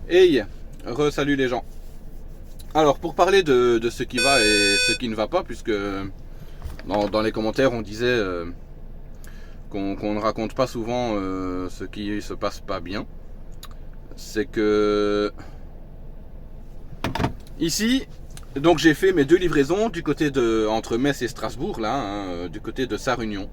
Hey, re-salut les gens. Alors, pour parler de ce qui va et ce qui ne va pas, puisque dans les commentaires on disait qu'on ne raconte pas souvent ce qui se passe pas bien, c'est que ici, donc j'ai fait mes deux livraisons du côté de entre Metz et Strasbourg, là, hein, du côté de Sarre-Union.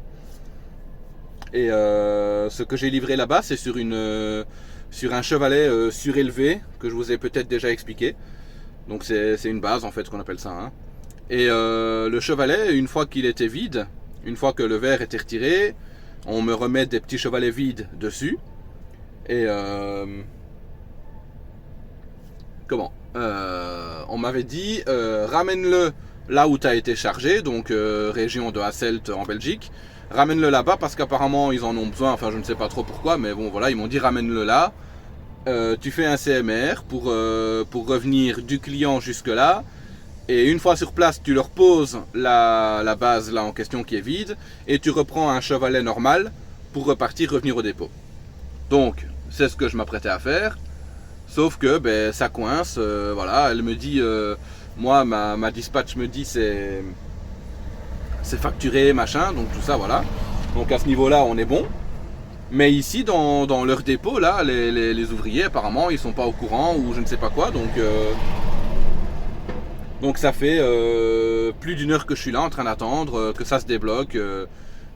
Et ce que j'ai livré là-bas, c'est sur un chevalet surélevé que je vous ai peut-être déjà expliqué. Donc c'est une base en fait qu'on appelle ça, hein. Et le chevalet, une fois qu'il était vide, une fois que le verre était retiré, on me remet des petits chevalets vides dessus. Et on m'avait dit ramène-le là où tu as été chargé, donc région de Hasselt en Belgique. Ramène-le là-bas parce qu'apparemment ils en ont besoin, enfin je ne sais pas trop pourquoi, mais bon voilà, ils m'ont dit ramène-le là. Tu fais un CMR pour revenir du client jusque là. Et une fois sur place, tu leur poses la base là en question qui est vide et tu reprends un chevalet normal pour repartir, revenir au dépôt. Donc, c'est ce que je m'apprêtais à faire. Sauf que ben, ça coince. Voilà, elle me dit, moi, ma dispatch me dit c'est facturé, machin, donc tout ça, voilà. Donc à ce niveau-là, on est bon. Mais ici, dans leur dépôt, là, les ouvriers, apparemment, ils sont pas au courant ou je ne sais pas quoi. Donc ça fait plus d'une heure que je suis là en train d'attendre que ça se débloque.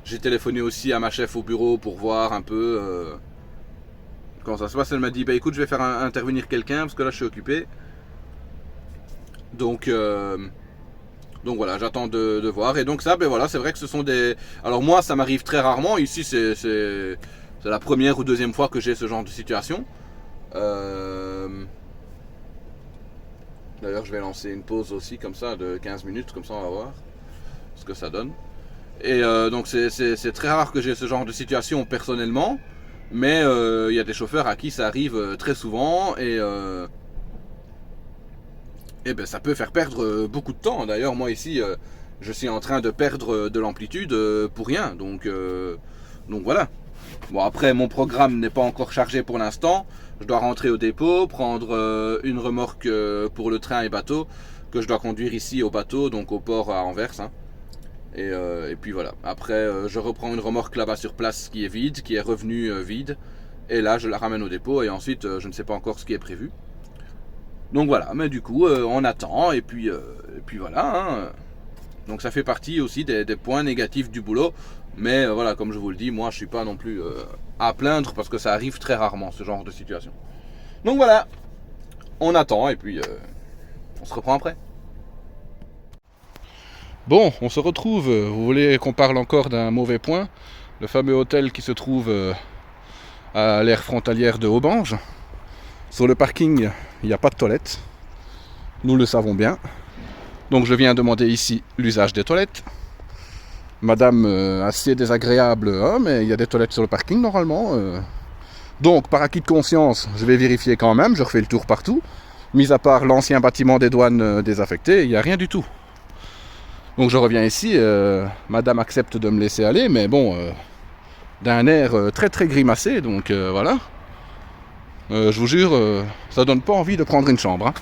J'ai téléphoné aussi à ma chef au bureau pour voir un peu comment ça se passe. Elle m'a dit bah écoute, je vais faire intervenir quelqu'un parce que là je suis occupé. Donc donc voilà, j'attends de voir. Et donc ça, ben voilà, c'est vrai que ce sont des. Alors moi, ça m'arrive très rarement. Ici, c'est la première ou deuxième fois que j'ai ce genre de situation. D'ailleurs, je vais lancer une pause aussi comme ça de 15 minutes, comme ça on va voir ce que ça donne. Et donc c'est très rare que j'ai ce genre de situation personnellement, mais il y a des chauffeurs à qui ça arrive très souvent et ben, ça peut faire perdre beaucoup de temps. D'ailleurs, moi ici, je suis en train de perdre de l'amplitude pour rien. Donc voilà. Bon, après, mon programme n'est pas encore chargé pour l'instant. Je dois rentrer au dépôt, prendre une remorque pour le train et bateau que je dois conduire ici au bateau, donc au port à Anvers, hein. Et puis voilà. Après, je reprends une remorque là-bas sur place qui est vide, qui est revenue vide. Et là, je la ramène au dépôt et ensuite, je ne sais pas encore ce qui est prévu. Donc voilà, mais du coup, on attend et puis voilà, hein. Donc ça fait partie aussi des points négatifs du boulot. Mais voilà, comme je vous le dis, moi je suis pas non plus à plaindre parce que ça arrive très rarement ce genre de situation. Donc voilà, on attend et puis on se reprend après. Bon, on se retrouve. Vous voulez qu'on parle encore d'un mauvais point? Le fameux hôtel qui se trouve à l'aire frontalière de Aubange. Sur le parking, il n'y a pas de toilette. Nous le savons bien. Donc je viens demander ici l'usage des toilettes. Madame assez désagréable, hein, mais il y a des toilettes sur le parking normalement. Donc par acquis de conscience, je vais vérifier quand même, je refais le tour partout. Mis à part l'ancien bâtiment des douanes désaffecté, il n'y a rien du tout. Donc je reviens ici, madame accepte de me laisser aller, mais bon, d'un air très très grimacé, donc voilà. Je vous jure, ça donne pas envie de prendre une chambre, hein.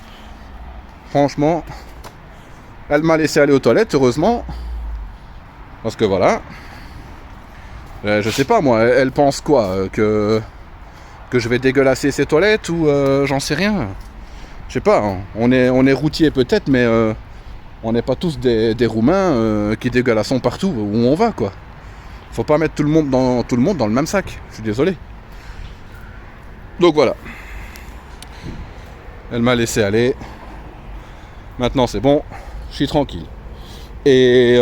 Franchement, elle m'a laissé aller aux toilettes, heureusement. Parce que voilà. Je sais pas moi, elle pense quoi que je vais dégueulasser ses toilettes ou j'en sais rien. Je sais pas, hein. On est routier peut-être, mais on n'est pas tous des Roumains qui dégueulassons partout où on va, quoi. Faut pas mettre tout le monde dans le même sac. Je suis désolé. Donc voilà. Elle m'a laissé aller. Maintenant c'est bon. Je suis tranquille. Et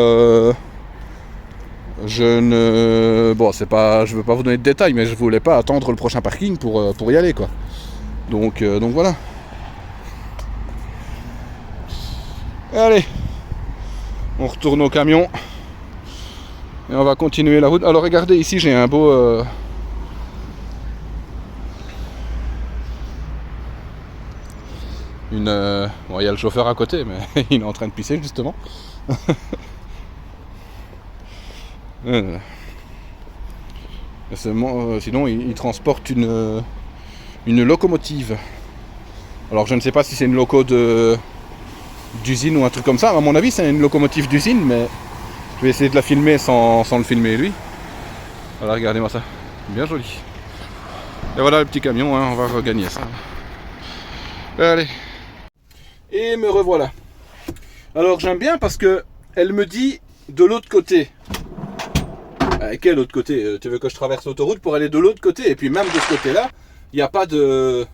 c'est pas, je veux pas vous donner de détails, mais je voulais pas attendre le prochain parking pour y aller, quoi. Donc voilà. Allez, on retourne au camion et on va continuer la route. Alors regardez ici, j'ai un beau bon, il y a le chauffeur à côté, mais il est en train de pisser justement. Sinon, il transporte une locomotive. Alors je ne sais pas si c'est une loco d'usine ou un truc comme ça. À mon avis, c'est une locomotive d'usine, mais je vais essayer de la filmer sans le filmer lui. Voilà, regardez-moi ça. Bien joli. Et voilà le petit camion, hein, on va regagner ça. Allez. Et me revoilà. Alors j'aime bien parce que elle me dit de l'autre côté. Quel autre côté? Tu veux que je traverse l'autoroute pour aller de l'autre côté? Et puis même de ce côté-là, il n'y a pas de...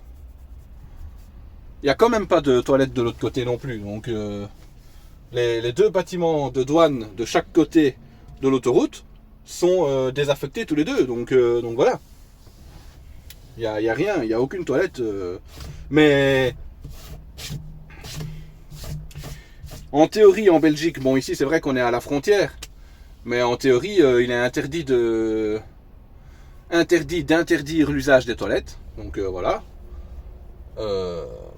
Il n'y a quand même pas de toilette de l'autre côté non plus. Donc les deux bâtiments de douane de chaque côté de l'autoroute sont désaffectés tous les deux. Donc voilà. Il n'y a rien, il n'y a aucune toilette. Mais en théorie, en Belgique, bon ici c'est vrai qu'on est à la frontière. Mais en théorie, il est interdit d'interdire l'usage des toilettes. Donc voilà.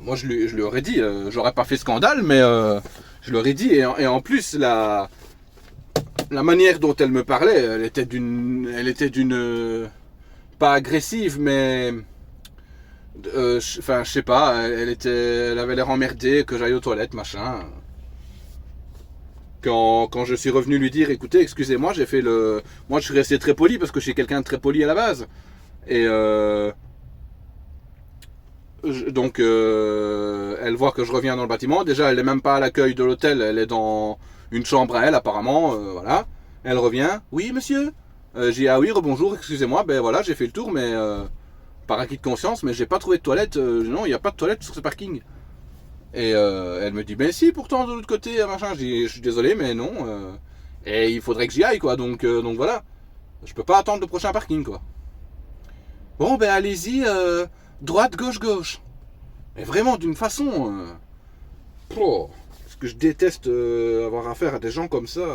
Moi je lui aurais dit, j'aurais pas fait scandale, mais je leur ai dit. Et en plus, la manière dont elle me parlait, elle était d'une pas agressive, mais enfin je sais pas, elle avait l'air emmerdée que j'aille aux toilettes, machin. Quand je suis revenu lui dire, écoutez, excusez-moi, moi je suis resté très poli parce que je suis quelqu'un de très poli à la base. Et donc elle voit que je reviens dans le bâtiment. Déjà, elle n'est même pas à l'accueil de l'hôtel, elle est dans une chambre à elle apparemment. Voilà. Elle revient. Oui, monsieur. J'ai dit ah oui, rebonjour, excusez-moi. Ben voilà, j'ai fait le tour, mais par acquis de conscience, mais j'ai pas trouvé de toilette. Non, il n'y a pas de toilette sur ce parking. Et elle me dit, ben si, pourtant de l'autre côté, machin. Je dis, je suis désolé, mais non. Et il faudrait que j'y aille, quoi. Donc voilà. Je peux pas attendre le prochain parking, quoi. Bon, ben allez-y, droite, gauche, gauche. Mais vraiment, d'une façon. Parce que je déteste avoir affaire à des gens comme ça.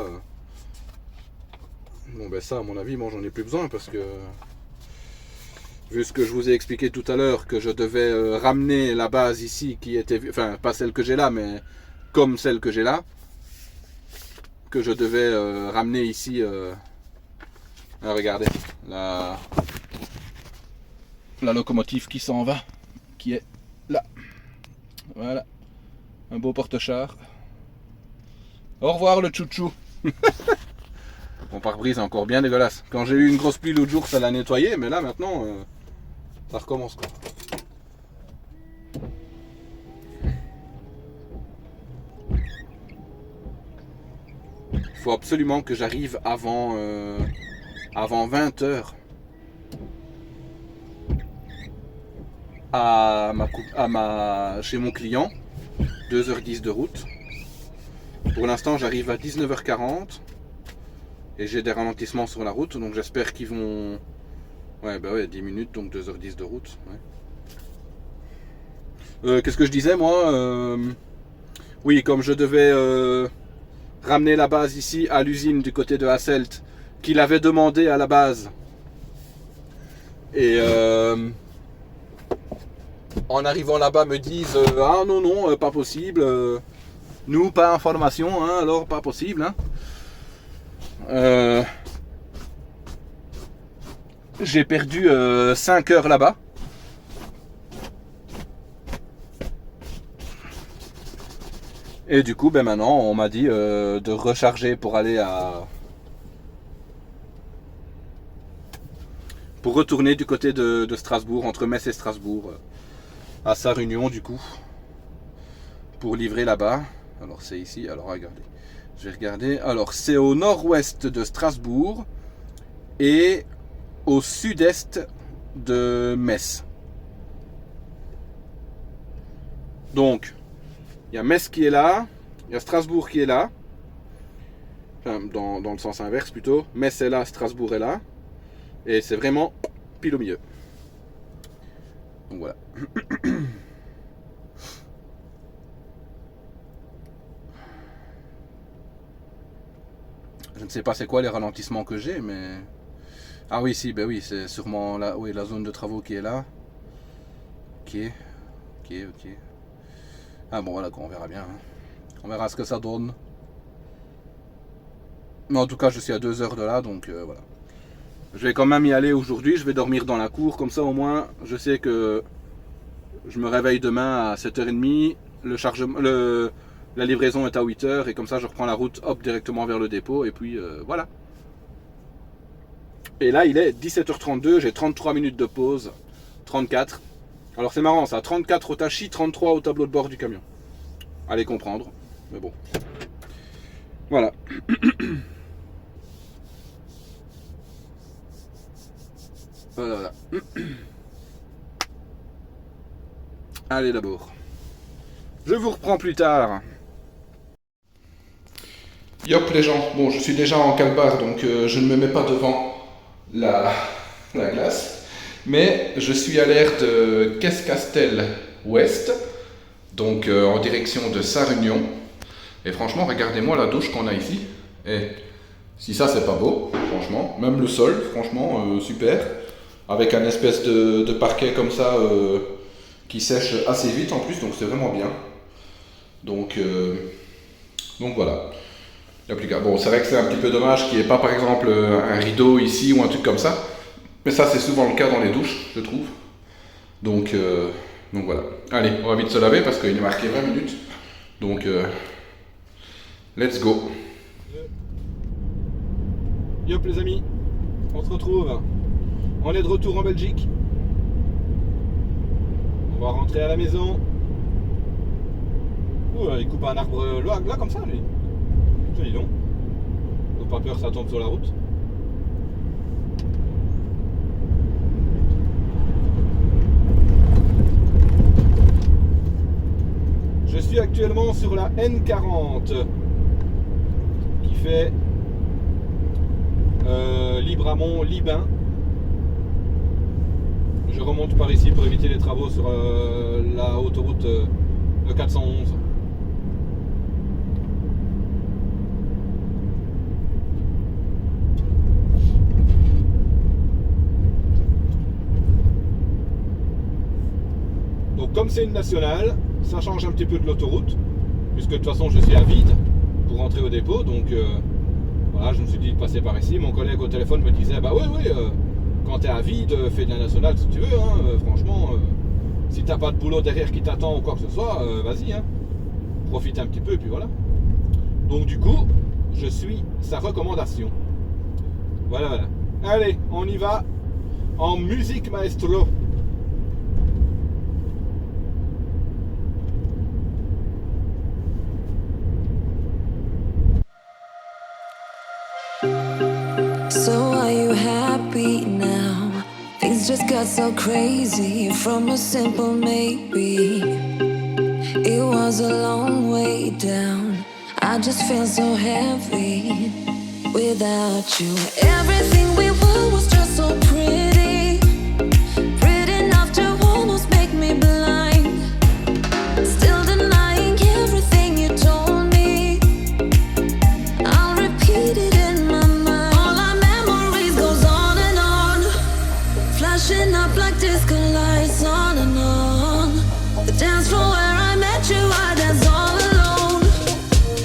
Bon, ben ça, à mon avis, moi j'en ai plus besoin parce que. Vu ce que je vous ai expliqué tout à l'heure, que je devais ramener la base ici, qui était, enfin pas celle que j'ai là, mais comme celle que j'ai là, que je devais ramener ici. Regardez, la locomotive qui s'en va, qui est là. Voilà, un beau porte-char. Au revoir le chouchou. Mon pare-brise est encore bien dégueulasse. Quand j'ai eu une grosse pluie l'autre jour, ça l'a nettoyé, mais là maintenant. Ça recommence quoi. Il faut absolument que j'arrive avant 20h chez mon client. 2h10 de route. Pour l'instant j'arrive à 19h40 et j'ai des ralentissements sur la route, donc j'espère qu'ils vont... Ouais, bah ouais, 10 minutes, donc 2h10 de route. Ouais. Qu'est-ce que je disais, moi oui, comme je devais ramener la base ici à l'usine du côté de Hasselt, qu'il avait demandé à la base. Et en arrivant là-bas, me disent ah non, pas possible. Nous, pas information, hein, alors pas possible. Hein. J'ai perdu 5 heures là-bas. Et du coup, ben maintenant, on m'a dit de recharger pour aller pour retourner du côté de Strasbourg, entre Metz et Strasbourg, à sa réunion du coup, pour livrer là-bas. Alors c'est ici, alors regardez. Je vais regarder. Alors c'est au nord-ouest de Strasbourg et au sud-est de Metz. Donc, il y a Metz qui est là, il y a Strasbourg qui est là, enfin, dans le sens inverse plutôt. Metz est là, Strasbourg est là, et c'est vraiment pile au milieu. Donc voilà. Je ne sais pas c'est quoi les ralentissements que j'ai, mais... Ah oui, si, ben oui, c'est sûrement là, oui, la zone de travaux qui est là. Ok. Ah bon, voilà, on verra bien. Hein. On verra ce que ça donne. Mais en tout cas, je suis à 2 heures de là, donc voilà. Je vais quand même y aller aujourd'hui, je vais dormir dans la cour, comme ça au moins, je sais que je me réveille demain à 7h30, la livraison est à 8h et comme ça je reprends la route hop directement vers le dépôt et puis voilà. Et là il est 17h32, j'ai 33 minutes de pause, 34. Alors c'est marrant ça, 34 au tachi, 33 au tableau de bord du camion. Allez comprendre, mais bon. Voilà. Voilà. Allez d'abord. Je vous reprends plus tard. Yop les gens, bon je suis déjà en calbar donc je ne me mets pas devant la glace. Mais je suis à l'air de Cascastel Ouest, donc en direction de Sarre-Union. Et franchement regardez-moi la douche qu'on a ici. Et si ça c'est pas beau, franchement, même le sol, franchement super. Avec un espèce de parquet comme ça qui sèche assez vite en plus, donc c'est vraiment bien. Donc voilà. Bon, c'est vrai que c'est un petit peu dommage qu'il n'y ait pas par exemple un rideau ici ou un truc comme ça. Mais ça c'est souvent le cas dans les douches, je trouve. Donc voilà. Allez, on va vite se laver parce qu'il est marqué 20 minutes. Donc let's go. Yop les amis, on se retrouve. On est de retour en Belgique. On va rentrer à la maison. Ouh, il coupe un arbre là comme ça lui. Dis donc. Faut pas peur, ça tombe sur la route. Je suis actuellement sur la N40 qui fait Libramont-Libin. Je remonte par ici pour éviter les travaux sur la autoroute de 411. Donc comme c'est une nationale, ça change un petit peu de l'autoroute, puisque de toute façon je suis à vide pour rentrer au dépôt, donc voilà, je me suis dit de passer par ici. Mon collègue au téléphone me disait bah oui, quand t'es à vide, fais de la nationale si tu veux, hein, franchement, si t'as pas de boulot derrière qui t'attend ou quoi que ce soit, vas-y, hein, profite un petit peu et puis voilà. Donc du coup, je suis sa recommandation. Voilà. Allez, on y va en musique maestro. So are you happy now? Things just got so crazy from a simple maybe. It was a long way down. I just feel so heavy without you. Everything we were was just so pretty, pretty enough to almost make me blind. Still denying everything you told me. I'll repeat it in my mind. All our memories goes on and on, flashing up like disco lights on and on. The dance floor where I met you, I danced all alone.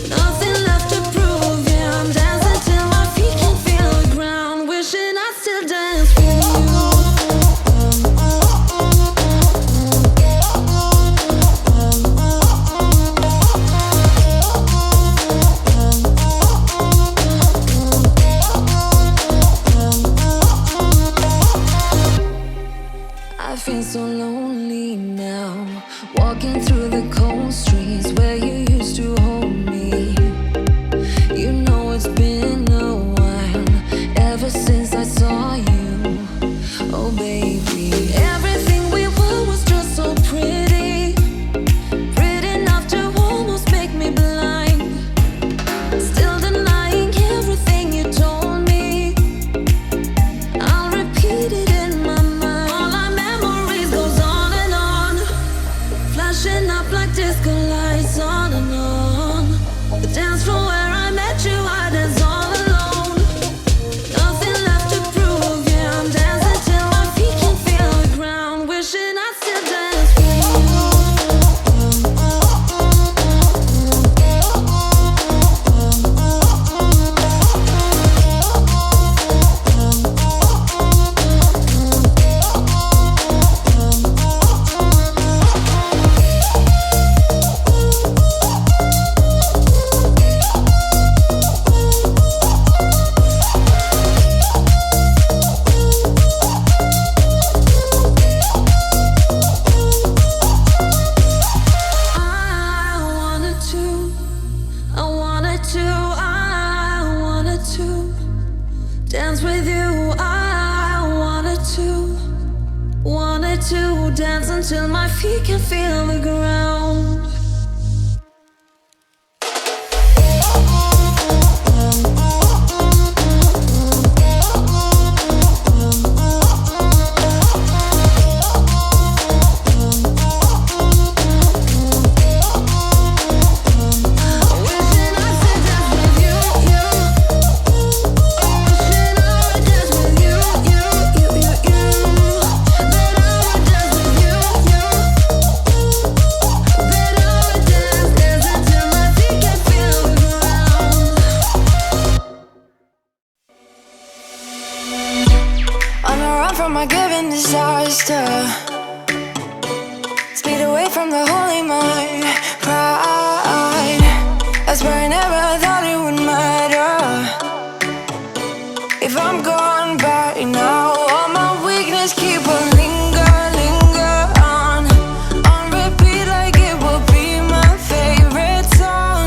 Nothing left to prove, yeah, I'm dancing till my feet can feel the ground. Wishing I still dance with you. I feel so lonely now, walking through the cold streets where you used to hold me. You know it's been a while ever since I saw you. Oh baby, everything we were was just so pretty, pretty enough to almost make me blind. Still denying everything you told me. I'll repeat it in my mind. All our memories goes on and on, flashing up like disco lights on and on. The dance floor where I met you, I danced all alone. Nothing left to prove, yeah, I'm dancing till my feet can feel the ground. Wishing I still dance with until my feet can feel the ground. From my given disaster, speed away from the holy mind, pride. That's where I never thought it would matter. If I'm gone by now, all my weakness keep on linger on repeat like it will be my favorite song.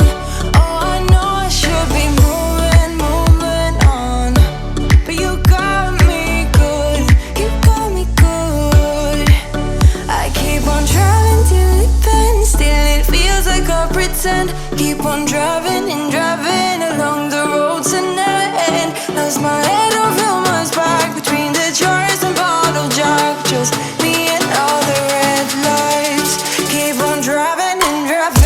Oh, I know I should be moving on, but you got me good. You got me good. I keep on driving till it bends, still it feels like I pretend. Keep on driving and driving along the road to never end. Lost my head over my back between the jars and bottle jack. Just me and all the red lights. Keep on driving and driving.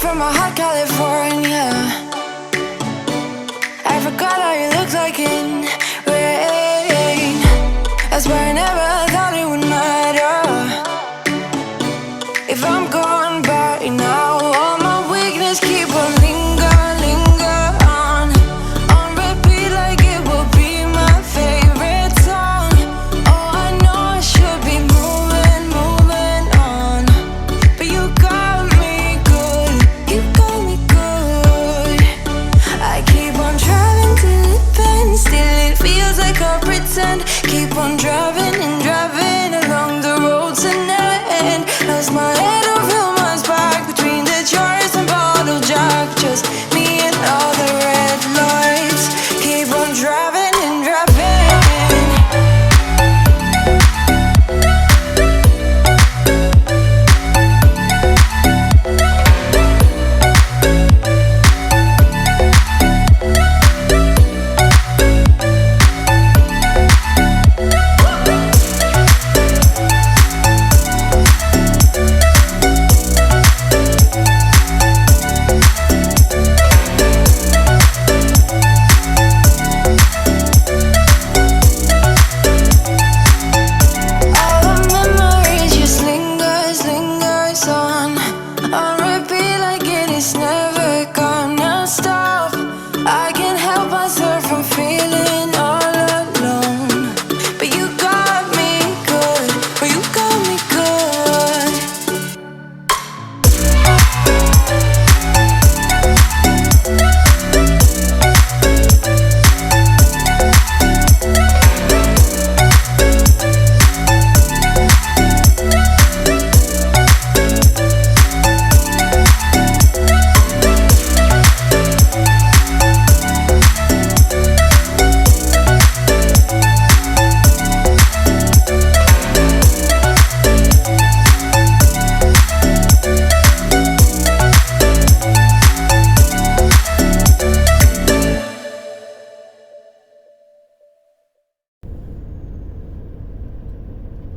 From a hot California, I forgot how you look like in rain. That's why I never thought it would matter. If I'm gone by now, all my weakness keep on linger on repeat like it will be my favorite song. Oh, I know I should be moving on, but you got me good. You got me good. I keep on driving till it bends, still it feels like I pretend. Keep on driving and driving along the road to never end. Lost my head over my back between the jars and bottle jack. Just me and all the red lights. Keep on driving and driving.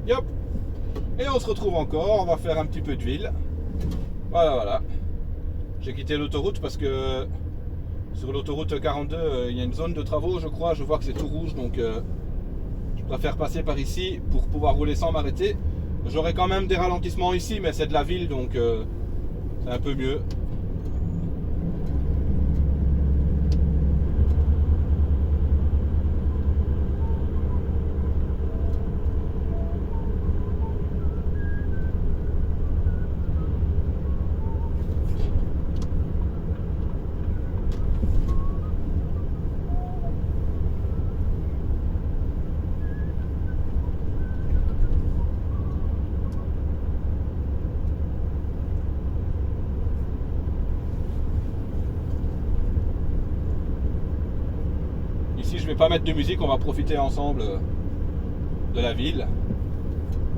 Yop. Et on se retrouve encore, on va faire un petit peu de ville. Voilà. J'ai quitté l'autoroute parce que sur l'autoroute 42, il y a une zone de travaux, je crois. Je vois que c'est tout rouge, donc je préfère passer par ici pour pouvoir rouler sans m'arrêter. J'aurai quand même des ralentissements ici, mais c'est de la ville, donc c'est un peu mieux. je vais pas mettre de musique, on va profiter ensemble de la ville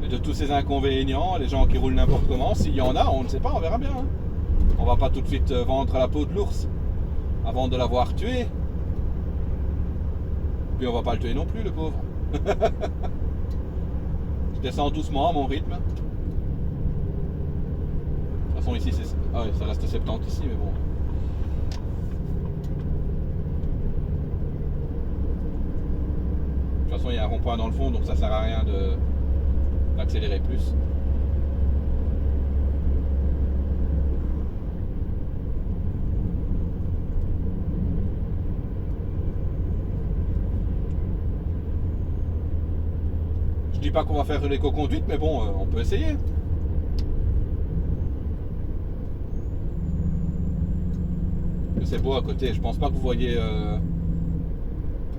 et de tous ces inconvénients, les gens qui roulent n'importe comment. S'il y en a, on ne sait pas, on verra bien. Hein. On va pas tout de suite vendre la peau de l'ours avant de l'avoir tué. Puis on va pas le tuer non plus, le pauvre. Je descends doucement à mon rythme. De toute façon ici c'est... Ah oui, ça reste 70 ici, mais bon. De toute façon il y a un rond-point dans le fond, donc ça sert à rien d'accélérer plus. Je dis pas qu'on va faire de l'éco-conduite, mais bon, on peut essayer. C'est beau à côté, je pense pas que vous voyez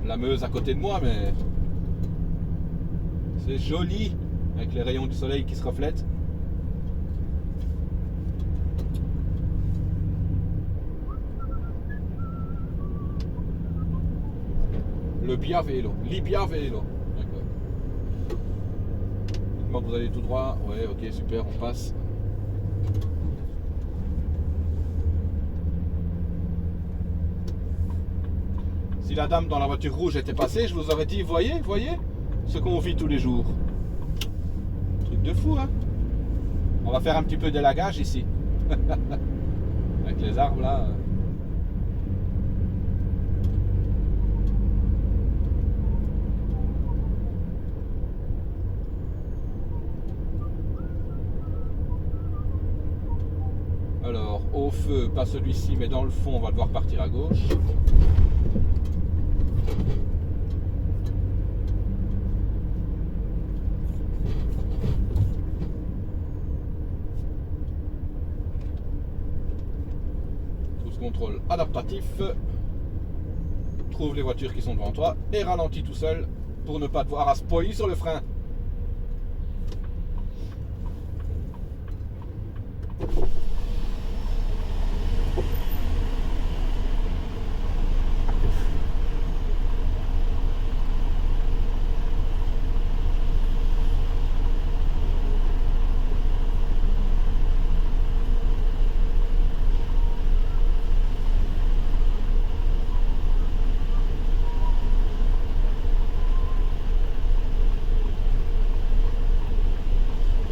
la Meuse à côté de moi, mais c'est joli avec les rayons du soleil qui se reflètent. Le Biavélo, l'Ibiavélo. D'accord. Dites-moi que vous allez tout droit. Ouais, ok, super, on passe. Si la dame dans la voiture rouge était passée, je vous aurais dit, voyez ce qu'on vit tous les jours. Truc de fou, hein. On va faire un petit peu d'élagage ici. Avec les arbres là. Alors, au feu, pas celui-ci, mais dans le fond, on va devoir partir à gauche. Contrôle adaptatif, trouve les voitures qui sont devant toi et ralentis tout seul pour ne pas devoir à spoiler sur le frein.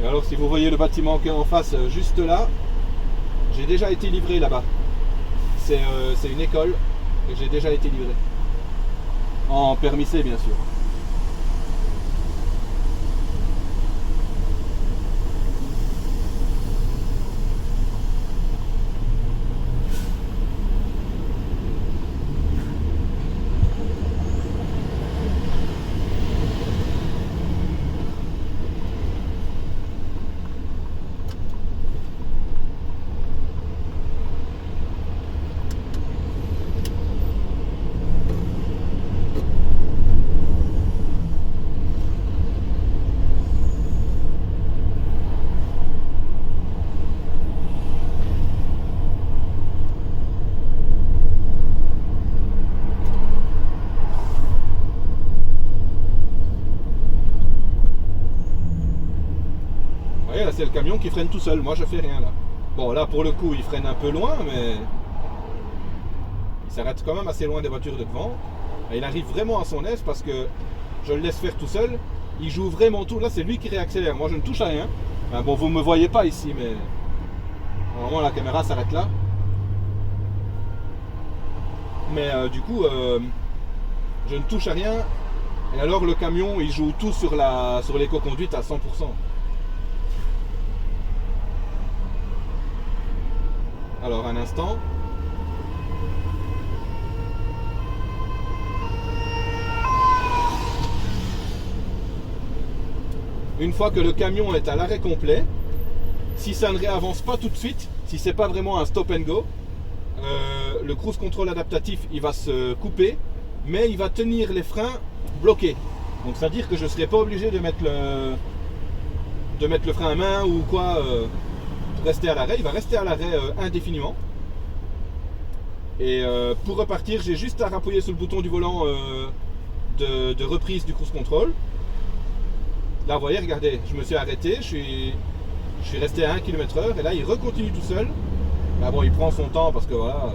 Alors si vous voyez le bâtiment qui est en face, juste là, j'ai déjà été livré là-bas. C'est une école et j'ai déjà été livré. En permis C bien sûr. Là c'est le camion qui freine tout seul, moi je fais rien là. Bon là pour le coup il freine un peu loin, mais il s'arrête quand même assez loin des voitures de devant. Et il arrive vraiment à son aise parce que je le laisse faire tout seul. Il joue vraiment tout, là c'est lui qui réaccélère, moi je ne touche à rien. Enfin, bon vous ne me voyez pas ici, mais normalement la caméra s'arrête là. Mais du coup je ne touche à rien. Et alors le camion il joue tout sur l'éco-conduite à 100%. Alors un instant. Une fois que le camion est à l'arrêt complet, si ça ne réavance pas tout de suite, si c'est pas vraiment un stop and go, le cruise control adaptatif il va se couper, mais il va tenir les freins bloqués. Donc c'est à dire que je ne serai pas obligé de mettre le frein à main ou quoi. Rester à l'arrêt, il va rester à l'arrêt indéfiniment. Et pour repartir, j'ai juste à appuyer sur le bouton du volant de reprise du cruise control. Là, vous voyez, regardez, je me suis arrêté, je suis resté à 1 km/h et là, il recontinue tout seul. Là, bon, il prend son temps parce que voilà,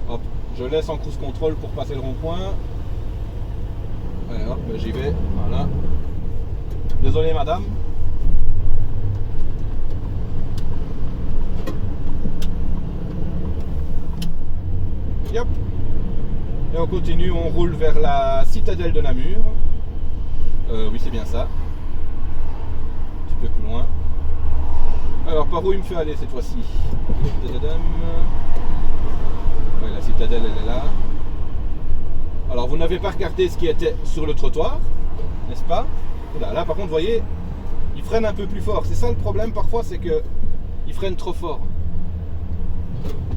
hop, je laisse en cruise control pour passer le rond-point. Allez, hop, j'y vais, voilà. Désolé, madame. Yep. Et on continue, on roule vers la citadelle de Namur. Oui, c'est bien ça. Un petit peu plus loin. Alors, par où il me fait aller cette fois-ci? Ouais, la citadelle, elle est là. Alors, vous n'avez pas regardé ce qui était sur le trottoir, n'est-ce pas? Là, par contre, vous voyez, il freine un peu plus fort. C'est ça le problème parfois, c'est que il freine trop fort.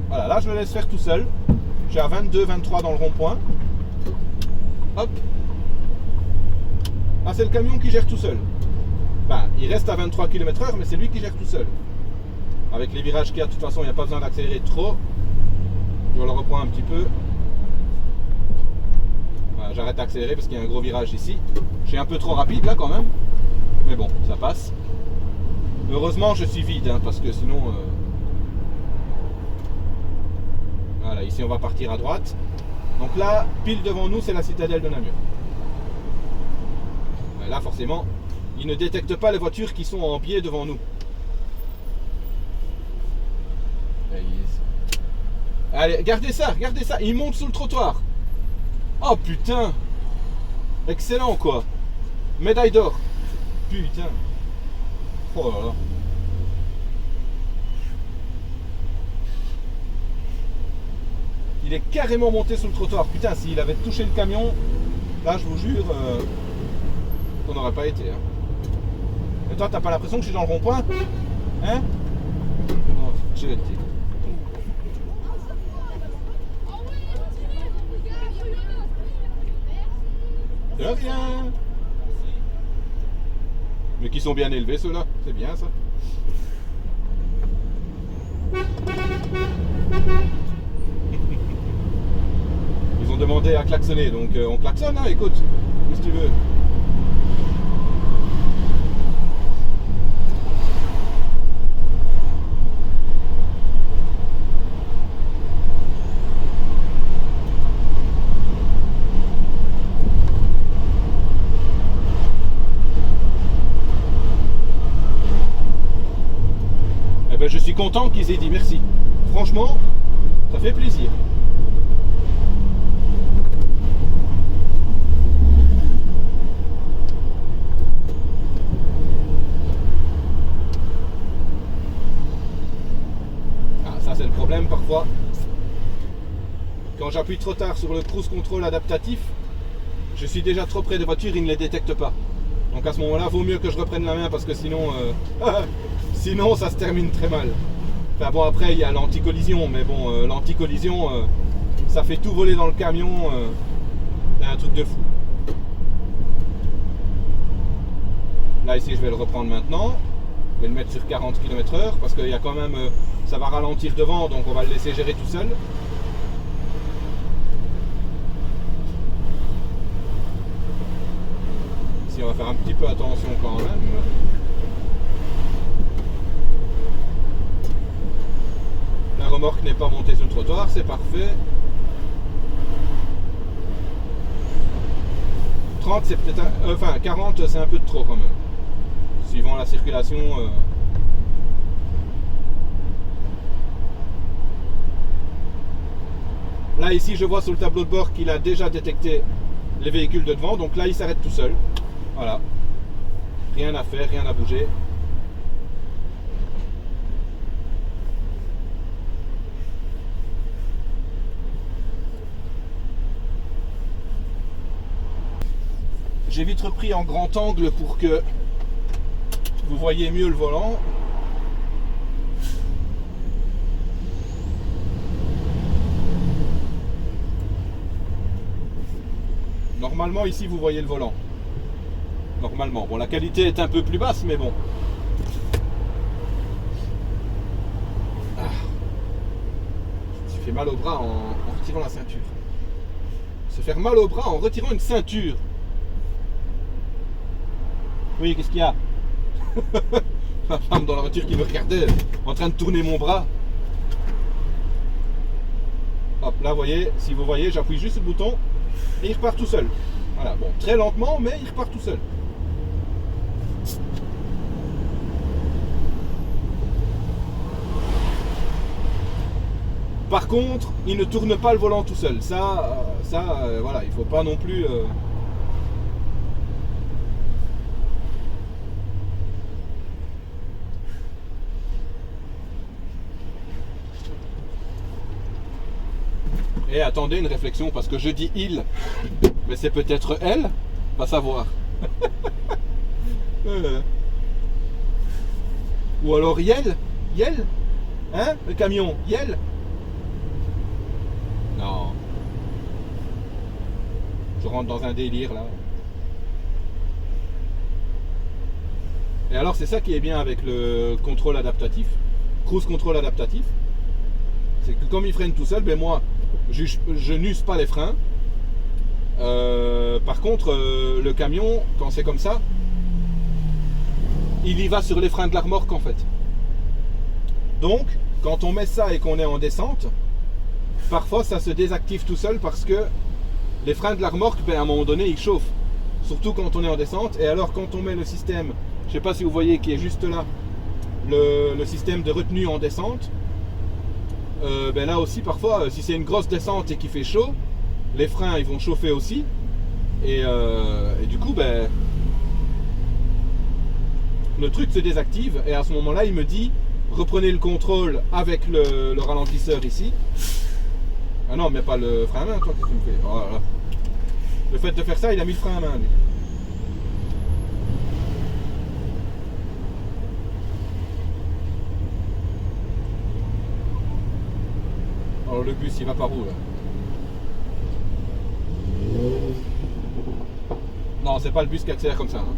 Voilà, là, je le laisse faire tout seul. Je suis à 22, 23 dans le rond-point. Hop. Ah, c'est le camion qui gère tout seul. Ben, il reste à 23 km/h, mais c'est lui qui gère tout seul. Avec les virages qu'il y a, de toute façon, il n'y a pas besoin d'accélérer trop. Je le reprends un petit peu. Voilà, j'arrête d'accélérer parce qu'il y a un gros virage ici. Je suis un peu trop rapide là quand même. Mais bon, ça passe. Heureusement, je suis vide, hein, parce que sinon... Voilà, ici on va partir à droite. Donc là, pile devant nous, c'est la citadelle de Namur. Là, forcément, il ne détecte pas les voitures qui sont en biais devant nous. Allez, regardez ça, il monte sous le trottoir. Oh putain. Excellent quoi. Médaille d'or. Putain. Oh là là. Il est carrément monté sous le trottoir. Putain, s'il avait touché le camion, là je vous jure... on n'aurait pas été. Hein. Et toi, t'as pas l'impression que je suis dans le rond-point? Hein? Non, j'ai été. De rien. Mais qui sont bien élevés ceux-là, c'est bien ça. Ils ont demandé à klaxonner, donc on klaxonne, hein, écoute, qu'est-ce que tu veux? Je suis content qu'ils aient dit merci. Franchement, ça fait plaisir. Ah, ça c'est le problème parfois. Quand j'appuie trop tard sur le cruise control adaptatif, je suis déjà trop près des voitures, ils ne les détectent pas. Donc à ce moment-là, vaut mieux que je reprenne la main parce que sinon... sinon, ça se termine très mal. Enfin bon, après, il y a l'anti-collision, mais bon, l'anti-collision, ça fait tout voler dans le camion. C'est un truc de fou. Là, ici, je vais le reprendre maintenant. Je vais le mettre sur 40 km/h parce qu'il y a quand même... ça va ralentir devant, donc on va le laisser gérer tout seul. Ici, on va faire un petit peu attention quand même. La remorque n'est pas montée sur le trottoir, c'est parfait. 30 c'est peut-être enfin 40 c'est un peu de trop quand même. Suivant la circulation. Là ici je vois sur le tableau de bord qu'il a déjà détecté les véhicules de devant, donc là il s'arrête tout seul. Voilà. Rien à faire, rien à bouger. J'ai vite repris en grand angle pour que vous voyez mieux le volant. Normalement ici vous voyez le volant. Normalement. Bon, la qualité est un peu plus basse, mais bon. Ah. Je me suis fait mal au bras en retirant la ceinture. se faire mal au bras en retirant une ceinture. Oui, qu'est-ce qu'il y a? Ma femme dans la voiture qui me regardait en train de tourner mon bras. Hop, là, vous voyez, si vous voyez, j'appuie juste le bouton et il repart tout seul. Voilà, bon, très lentement, mais il repart tout seul. Par contre, il ne tourne pas le volant tout seul. Voilà, il faut pas non plus... Et attendez une réflexion, parce que je dis il, mais c'est peut-être elle, pas savoir. Ou alors Yel, hein, le camion, Yel. Non. Je rentre dans un délire là. Et alors c'est ça qui est bien avec le contrôle adaptatif, cruise contrôle adaptatif, c'est que comme il freine tout seul, ben moi je n'use pas les freins. Par contre le camion, quand c'est comme ça, il y va sur les freins de la remorque en fait. Donc quand on met ça et qu'on est en descente, parfois ça se désactive tout seul parce que les freins de la remorque, ben, à un moment donné ils chauffent, surtout quand on est en descente. Et alors quand on met le système, je ne sais pas si vous voyez qui est juste là, le système de retenue en descente, ben là aussi parfois si c'est une grosse descente et qu'il fait chaud, les freins ils vont chauffer aussi et du coup ben le truc se désactive et à ce moment là il me dit reprenez le contrôle avec le ralentisseur ici. Ah non, mais pas le frein à main, toi, qu'est-ce que tu me fais? Oh là là. Le fait de faire ça, il a mis le frein à main, lui. Alors le bus, il va par où, là? Non, c'est pas le bus qui accélère comme ça. Hein.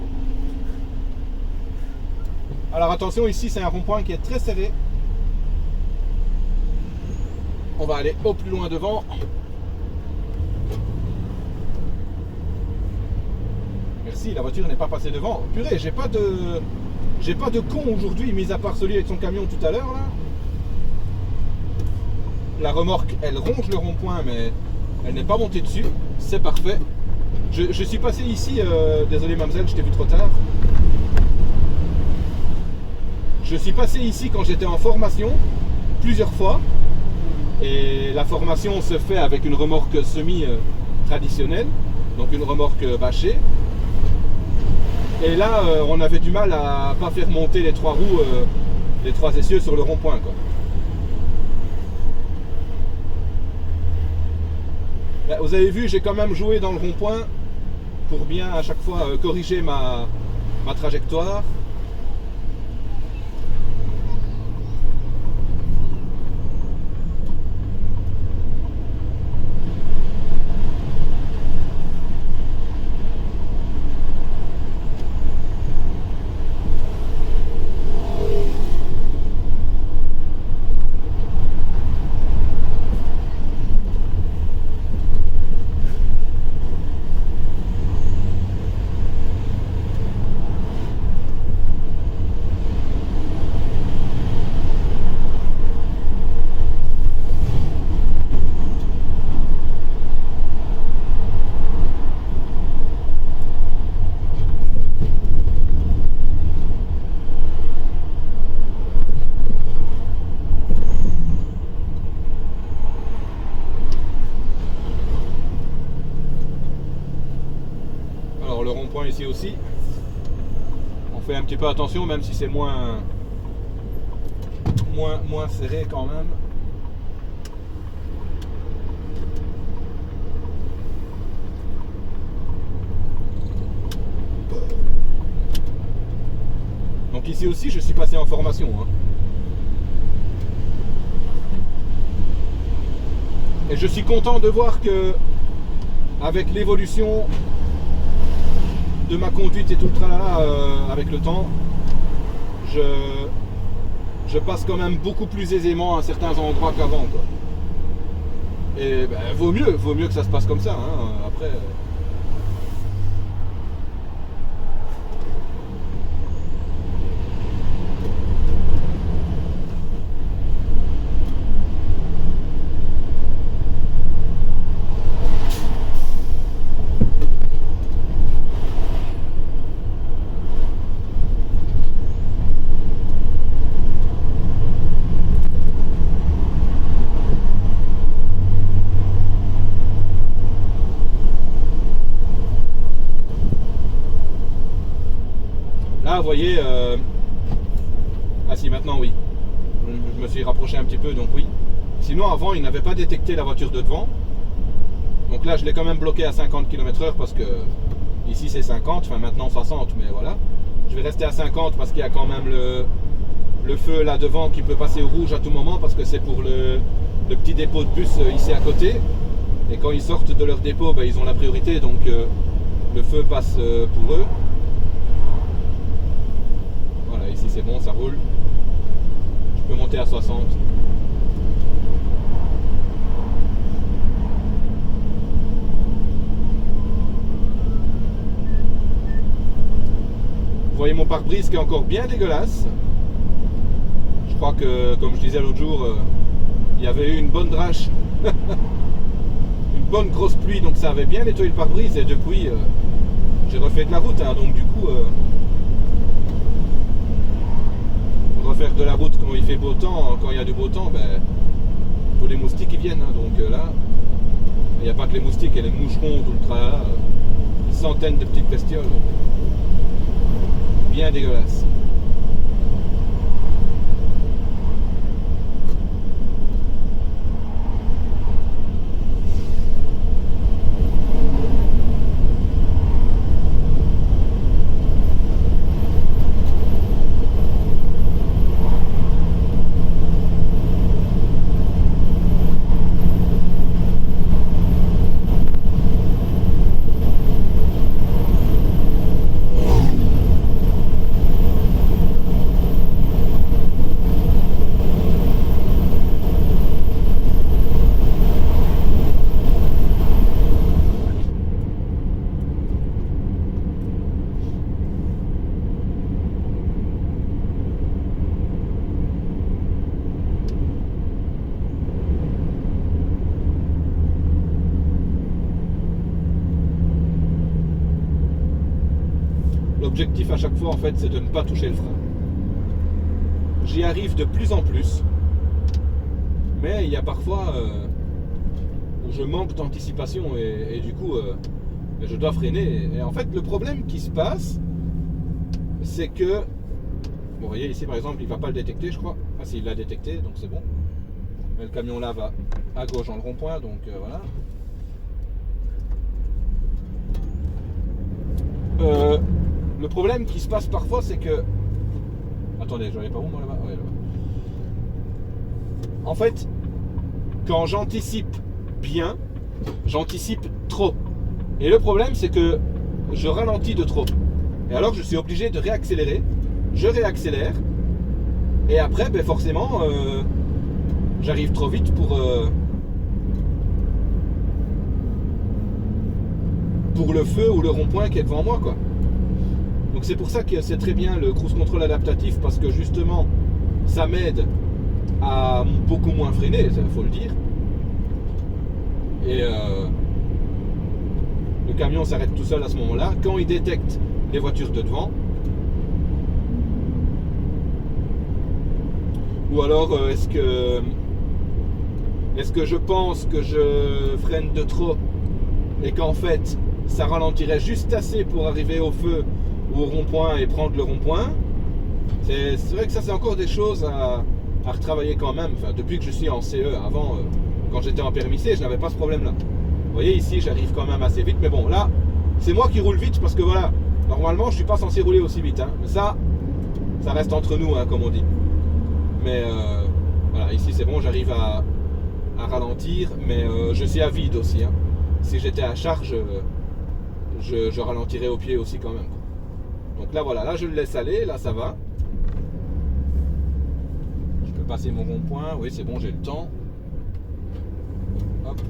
Alors attention, ici, c'est un rond-point qui est très serré. On va aller au plus loin devant. Merci, la voiture n'est pas passée devant. Purée, j'ai pas de con aujourd'hui, mis à part celui avec son camion tout à l'heure là. La remorque, elle ronge le rond-point, mais elle n'est pas montée dessus. C'est parfait. Je suis passé ici, désolé mademoiselle, je t'ai vu trop tard. Je suis passé ici quand j'étais en formation, plusieurs fois. Et la formation se fait avec une remorque semi-traditionnelle, donc une remorque bâchée. Et là, on avait du mal à pas faire monter les trois roues, les trois essieux sur le rond-point, quoi. Là, vous avez vu, j'ai quand même joué dans le rond-point pour bien à chaque fois corriger ma trajectoire. Ici aussi, on fait un petit peu attention, même si c'est moins serré quand même. Donc ici aussi, je suis passé en formation. Hein. Et je suis content de voir que, avec l'évolution de ma conduite et tout le tralala avec le temps, je passe quand même beaucoup plus aisément à certains endroits qu'avant, quoi. Et ben, vaut mieux que ça se passe comme ça. Hein. Après. Là, vous voyez, ah si, maintenant oui. Je me suis rapproché un petit peu, donc oui. Sinon, avant, il n'avait pas détecté la voiture de devant. Donc là, je l'ai quand même bloqué à 50 km/h parce que ici c'est 50, enfin maintenant 60, mais voilà. Je vais rester à 50 parce qu'il y a quand même le feu là devant qui peut passer au rouge à tout moment parce que c'est pour le petit dépôt de bus ici à côté. Et quand ils sortent de leur dépôt, ben, ils ont la priorité, donc le feu passe pour eux. Voilà, ici c'est bon, ça roule. Je peux monter à 60. Vous voyez mon pare-brise qui est encore bien dégueulasse. Je crois que, comme je disais l'autre jour, il y avait eu une bonne drache. Une bonne grosse pluie, donc ça avait bien nettoyé le pare-brise. Et depuis, j'ai refait de la route. Hein, donc du coup, refaire de la route quand il fait beau temps, quand il y a du beau temps, ben, tous les moustiques ils viennent. Hein, donc là, il n'y a pas que les moustiques, il y a les moucherons, tout le tralala. Des centaines de petites bestioles. Bien dégueulasse. L'objectif à chaque fois en fait c'est de ne pas toucher le frein. J'y arrive de plus en plus, mais il y a parfois où je manque d'anticipation et du coup je dois freiner. Et en fait le problème qui se passe, c'est que, bon, vous voyez ici par exemple il va pas le détecter je crois. Ah si, il l'a détecté donc c'est bon. Mais le camion là va à gauche dans le rond-point donc voilà. Le problème qui se passe parfois, c'est que... Attendez, je n'avais pas où moi là-bas? Ouais, là-bas. En fait, quand j'anticipe bien, j'anticipe trop. Et le problème, c'est que je ralentis de trop. Et alors, je suis obligé de réaccélérer. Je réaccélère. Et après, ben, forcément, j'arrive trop vite pour le feu ou le rond-point qui est devant moi, quoi. Donc c'est pour ça que c'est très bien le cruise control adaptatif parce que justement ça m'aide à beaucoup moins freiner, il faut le dire. Et le camion s'arrête tout seul à ce moment-là quand il détecte les voitures de devant. Ou alors est-ce que je pense que je freine de trop et qu'en fait ça ralentirait juste assez pour arriver au feu ou au rond-point et prendre le rond-point. C'est vrai que ça c'est encore des choses à retravailler quand même. Enfin, depuis que je suis en CE, avant quand j'étais en permis C, je n'avais pas ce problème là. Vous voyez ici j'arrive quand même assez vite, mais bon là c'est moi qui roule vite parce que voilà, normalement je suis pas censé rouler aussi vite, hein. Mais ça reste entre nous, hein, comme on dit. Mais voilà, ici c'est bon, j'arrive à ralentir, mais je suis à vide aussi, hein. Si j'étais à charge, je ralentirais au pied aussi quand même. Donc là voilà, là je le laisse aller, là ça va. Je peux passer mon rond-point, oui c'est bon, j'ai le temps. Hop.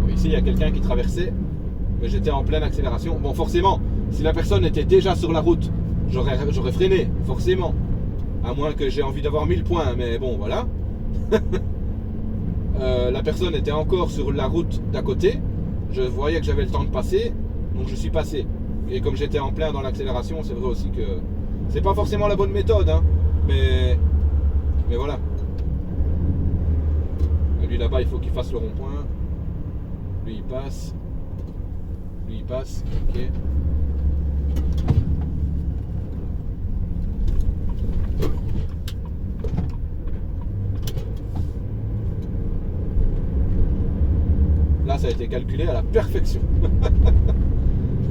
Bon, ici, il y a quelqu'un qui traversait, mais j'étais en pleine accélération. Bon, forcément, si la personne était déjà sur la route, j'aurais freiné, forcément. À moins que j'ai envie d'avoir 1000 points, mais bon, voilà. La personne était encore sur la route d'à côté. Je voyais que j'avais le temps de passer, donc je suis passé. Et comme j'étais en plein dans l'accélération, c'est vrai aussi que c'est pas forcément la bonne méthode, hein, mais voilà. Et lui là-bas, il faut qu'il fasse le rond-point. Lui il passe. Lui il passe. Ok. Là, ça a été calculé à la perfection.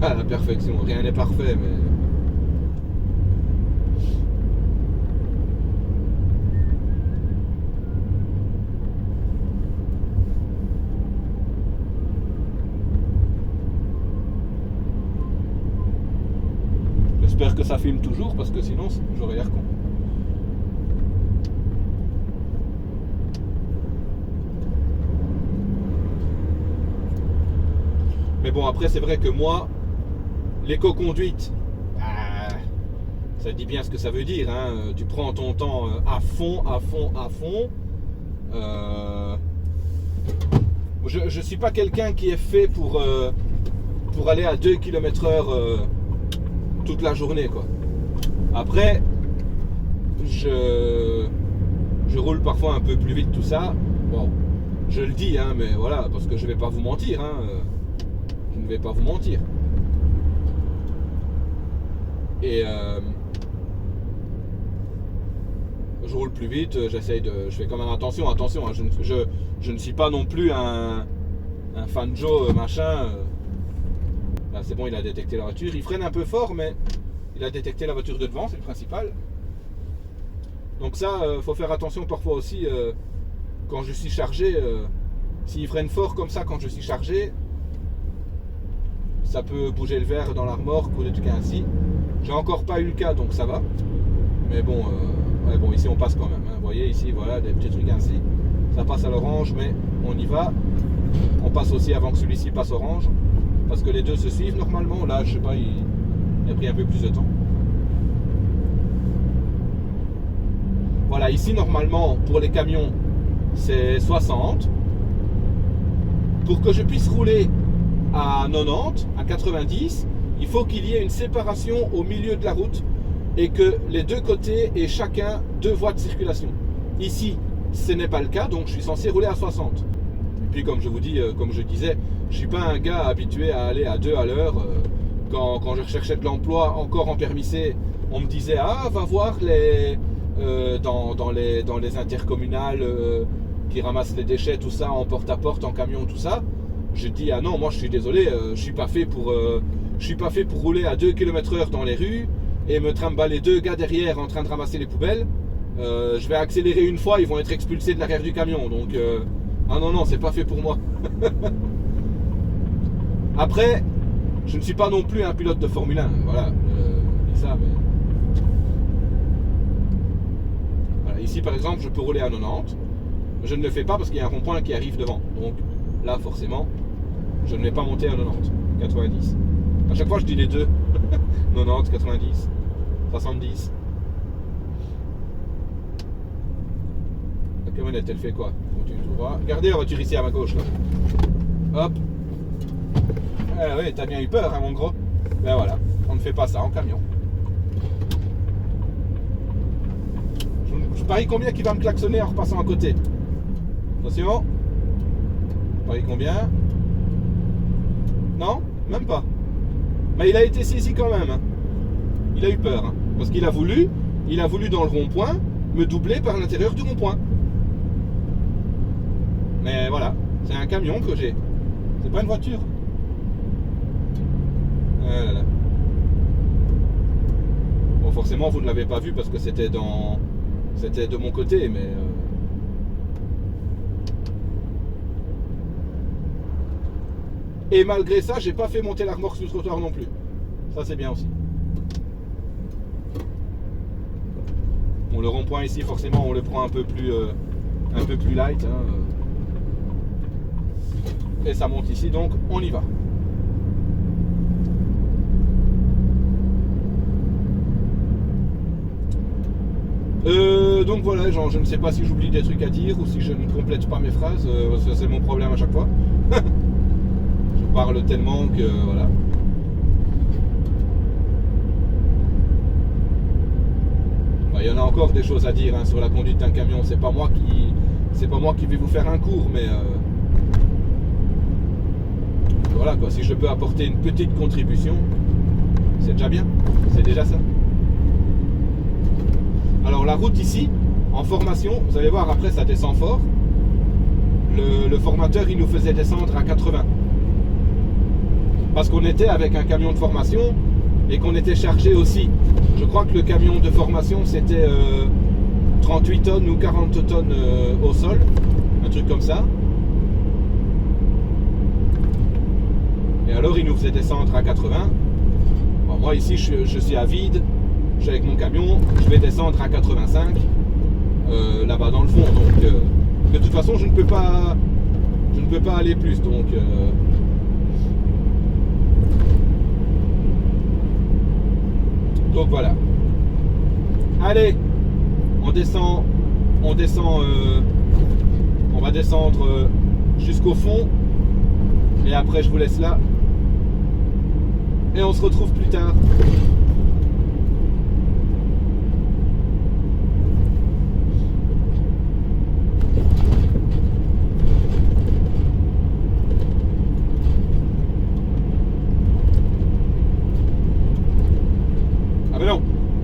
À la perfection. Rien n'est parfait, mais... J'espère que ça filme toujours, parce que sinon, j'aurais l'air con. Mais bon, après, c'est vrai que moi, l'éco-conduite, ça dit bien ce que ça veut dire, hein. Tu prends ton temps à fond. Je suis pas quelqu'un qui est fait pour aller à 2 km/h toute la journée, quoi. Après, je roule parfois un peu plus vite, tout ça. Bon, je le dis, hein, mais voilà, parce que je vais pas vous mentir, hein. Je ne vais pas vous mentir. Et je roule plus vite, je fais quand même attention, hein, je ne suis pas non plus un fan Joe machin. Là c'est bon, il a détecté la voiture, il freine un peu fort, mais il a détecté la voiture de devant, c'est le principal. Donc ça, faut faire attention parfois aussi quand je suis chargé. S'il freine fort comme ça quand je suis chargé, ça peut bouger le verre dans la remorque ou des trucs ainsi. J'ai encore pas eu le cas, donc ça va. Mais bon, ouais, bon, ici on passe quand même, hein. Vous voyez ici, voilà, des petits trucs ainsi. Ça passe à l'orange, mais on y va. On passe aussi avant que celui-ci passe orange, parce que les deux se suivent normalement. Là, je sais pas, il a pris un peu plus de temps. Voilà, ici normalement pour les camions c'est 60. Pour que je puisse rouler à 90, à 90, il faut qu'il y ait une séparation au milieu de la route et que les deux côtés aient chacun 2 voies de circulation. Ici, ce n'est pas le cas, donc je suis censé rouler à 60. Et puis comme je vous dis, comme je disais, je ne suis pas un gars habitué à aller à 2 à l'heure. Quand je recherchais de l'emploi, encore en permis C, on me disait « Ah, va voir dans les intercommunales qui ramassent les déchets, tout ça, en porte-à-porte, en camion, tout ça. » Je dis ah non, moi je suis désolé, je suis pas fait pour rouler à 2 km/h dans les rues et me trimballer 2 gars derrière en train de ramasser les poubelles. Je vais accélérer une fois, ils vont être expulsés de l'arrière du camion. Donc ah non, c'est pas fait pour moi. Après, je ne suis pas non plus un pilote de Formule 1. Voilà, je dis ça, mais... Voilà, ici par exemple, je peux rouler à 90. Mais je ne le fais pas parce qu'il y a un rond-point qui arrive devant. Donc là, forcément, je ne vais pas monter à 90, 90. À chaque fois, je dis les deux. 90, 90, 70. La camionnette, elle fait quoi? Continue tout droit. Regardez la voiture ici à ma gauche, là. Hop. Ah oui, t'as bien eu peur, hein, mon gros. Ben voilà, on ne fait pas ça en camion. Je parie combien qu'il va me klaxonner en repassant à côté. Attention. Je parie combien? Non, même pas. Mais il a été saisi quand même. Hein. Il a eu peur. Hein, parce qu'il a voulu dans le rond-point me doubler par l'intérieur du rond-point. Mais voilà, c'est un camion que j'ai. C'est pas une voiture. Ah là là. Bon, forcément, vous ne l'avez pas vu parce que c'était de mon côté, mais... Et malgré ça, j'ai pas fait monter la remorque sur le trottoir non plus. Ça c'est bien aussi. Bon, le rond-point ici, forcément, on le prend un peu plus light. Hein. Et ça monte ici, donc on y va. Donc voilà, genre, je ne sais pas si j'oublie des trucs à dire ou si je ne complète pas mes phrases. C'est mon problème à chaque fois. Je parle tellement que voilà. Il y en a encore des choses à dire hein, sur la conduite d'un camion. C'est pas moi qui vais vous faire un cours, mais voilà quoi. Si je peux apporter une petite contribution, c'est déjà bien. C'est déjà ça. Alors la route ici, en formation, vous allez voir après ça descend fort. Le formateur il nous faisait descendre à 80. Parce qu'on était avec un camion de formation et qu'on était chargé aussi. Je crois que le camion de formation c'était 38 tonnes ou 40 tonnes au sol, un truc comme ça. Et alors il nous faisait descendre à 80. Bon, moi ici je suis à vide, je suis avec mon camion, je vais descendre à 85 là-bas dans le fond. Donc de toute façon je ne peux pas aller plus. Donc voilà. Allez, on va descendre jusqu'au fond. Et après je vous laisse là. Et on se retrouve plus tard.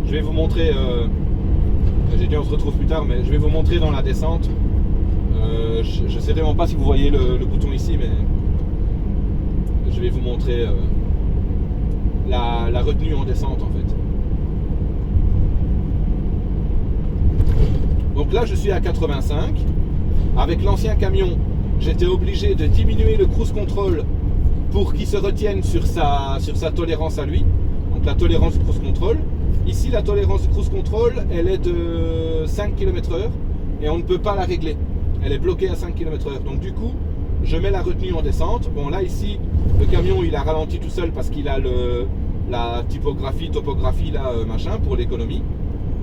Je vais vous montrer, j'ai dit on se retrouve plus tard, mais je vais vous montrer dans la descente. Je ne sais vraiment pas si vous voyez le bouton ici, mais je vais vous montrer la retenue en descente en fait. Donc là je suis à 85. Avec l'ancien camion, j'étais obligé de diminuer le cruise control pour qu'il se retienne sur sa tolérance à lui. Donc la tolérance du cruise control. Ici, la tolérance du cruise control, elle est de 5 km/h et on ne peut pas la régler. Elle est bloquée à 5 km/h. Donc du coup, je mets la retenue en descente. Bon là, ici, le camion, il a ralenti tout seul parce qu'il a la topographie, là, machin, pour l'économie.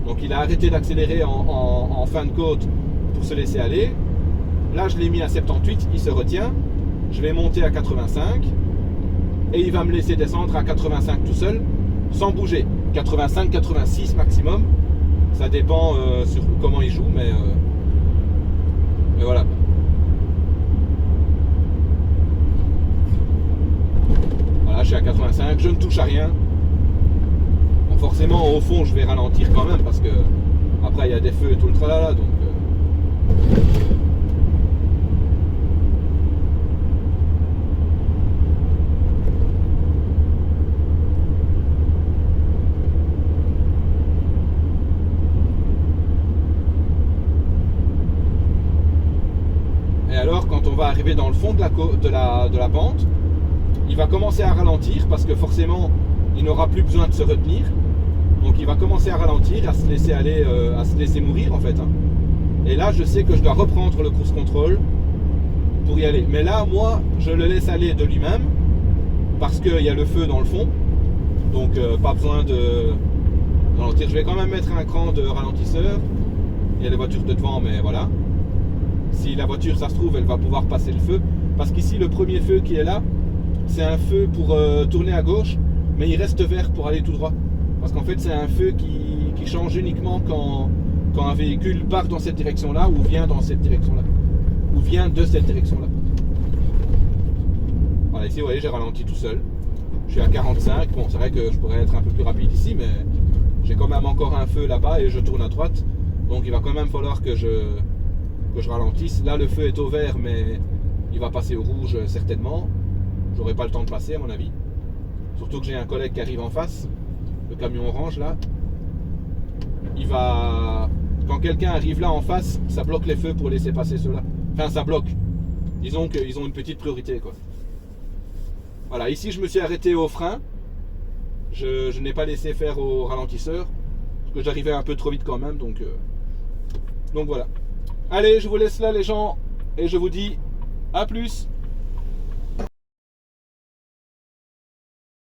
Donc il a arrêté d'accélérer en fin de côte pour se laisser aller. Là, je l'ai mis à 78, il se retient. Je vais monter à 85 et il va me laisser descendre à 85 tout seul, sans bouger. 85, 86 maximum, ça dépend sur comment il joue, mais voilà. Voilà, je suis à 85, je ne touche à rien. Bon, forcément, au fond, je vais ralentir quand même parce que après il y a des feux et tout le tralala, donc. Va arriver dans le fond de la pente, il va commencer à ralentir parce que forcément il n'aura plus besoin de se retenir, donc il va commencer à ralentir, à se laisser aller, à se laisser mourir en fait, hein. Et là je sais que je dois reprendre le cruise control pour y aller, mais là moi je le laisse aller de lui-même parce qu'il y a le feu dans le fond, donc pas besoin de ralentir. Je vais quand même mettre un cran de ralentisseur, il y a les voitures de devant, mais voilà. Si la voiture, ça se trouve, elle va pouvoir passer le feu. Parce qu'ici, le premier feu qui est là, c'est un feu pour tourner à gauche, mais il reste vert pour aller tout droit. Parce qu'en fait, c'est un feu qui change uniquement quand un véhicule part dans cette direction-là ou vient dans cette direction-là. Ou vient de cette direction-là. Voilà, ici, vous voyez, j'ai ralenti tout seul. Je suis à 45. Bon, c'est vrai que je pourrais être un peu plus rapide ici, mais j'ai quand même encore un feu là-bas et je tourne à droite. Donc, il va quand même falloir que je ralentisse. Là le feu est au vert mais il va passer au rouge certainement. J'aurai pas le temps de passer à mon avis. Surtout que j'ai un collègue qui arrive en face. Le camion orange là. Quand quelqu'un arrive là en face, ça bloque les feux pour laisser passer ceux-là. Enfin ça bloque. Disons qu'ils ont une petite priorité quoi. Voilà, ici je me suis arrêté au frein. Je n'ai pas laissé faire au ralentisseur. Parce que j'arrivais un peu trop vite quand même. Donc voilà. Allez, je vous laisse là les gens. Et je vous dis à plus.